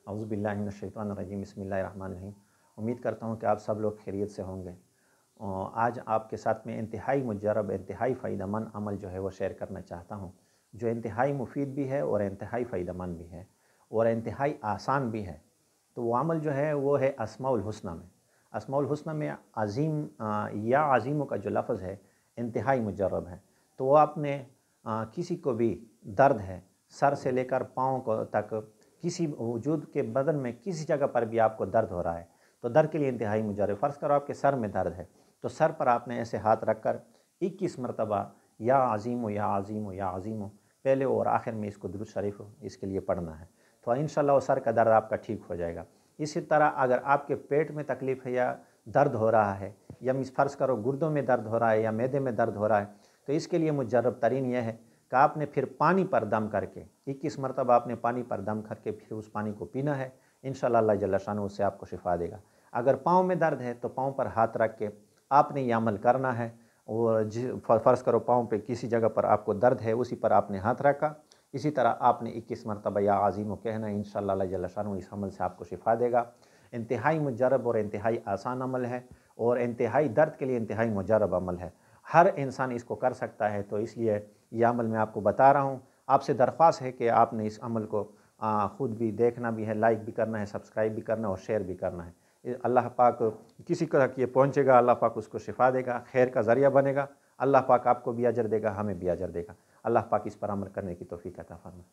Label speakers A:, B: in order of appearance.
A: औज़ु बिल्लाहि मिनश शैतानिर रजीम, बिस्मिल्लाहिर रहमानिर रहीम। उम्मीद करता हूँ कि आप सब लोग खैरियत से होंगे। आज आपके साथ में इंतहाई मुजर्रब, इंतहाई फ़ायदेमंद अमल जो है वो शेयर करना चाहता हूँ, जो इंतहाई मुफीद भी है और इंतहाई फ़ायदेमंद भी है और इंतहाई आसान भी है। तो वो अमल जो है वो है अस्माउल हुस्ना में। अस्माउल हुस्ना में अज़ीम या अज़ीमों का जो लफ्ज़ है इंतहाई मुजर्रब है। तो वो आपने किसी को भी दर्द है, सर से लेकर पाँव को तक, किसी वजूद के बदन में किसी जगह पर भी आपको दर्द हो रहा है तो दर्द के लिए इंतहाई मुजर्रब। फ़र्ज़ करो आपके सर में दर्द है तो सर पर आपने ऐसे हाथ रख कर 21 मरतबा या अज़ीम या अज़ीम या अज़ीम पहले और आखिर में इसको दुरूद शरीफ इसके लिए पढ़ना है, तो इंशाअल्लाह वो सर का दर्द आपका ठीक हो जाएगा। इसी तरह अगर आपके पेट में तकलीफ़ है या दर्द हो रहा है या फ़र्ज़ करो गुर्दों में दर्द हो रहा है या मैदे में दर्द हो रहा है, तो इसके लिए मुजर्रब तरीन यह है कि आपने फिर पानी पर दम करके 21 मरतबा आपने पानी पर दम करके फिर उस पानी को पीना है। इंशाअल्लाह अल्लाह जल्ल शानुहू उससे आपको शिफा देगा। अगर पाँव में दर्द है तो पाँव पर हाथ रख के आपने ये अमल करना है और फ़र्ज़ करो पाँव पे किसी जगह पर आपको दर्द है उसी पर आपने हाथ रखा, इसी तरह आपने 21 मरतबा या अज़ीम कहना है। इंशाअल्लाह अल्लाह जल्ल शानुहू इस अमल से आपको शिफा देगा। इंतहाई मुजर्रब और इंतहाई आसान अमल है और इंतहाई दर्द के लिए इंतहाई मुजर्रब अमल है। हर इंसान इसको कर सकता है, तो इसलिए यह अमल मैं आपको बता रहा हूँ। आपसे दरख्वास्त है कि आपने इस अमल को ख़ुद भी देखना भी है, लाइक भी करना है, सब्सक्राइब भी करना है और शेयर भी करना है। अल्लाह पाक किसी तक ये पहुँचेगा, अल्लाह पाक उसको शिफा देगा, खैर का ज़रिया बनेगा। अल्लाह पाक आपको भी अजर देगा, हमें भी अजर देगा। अल्लाह पाक इस पर अमल करने की तौफ़ीक़ अता फ़रमाए।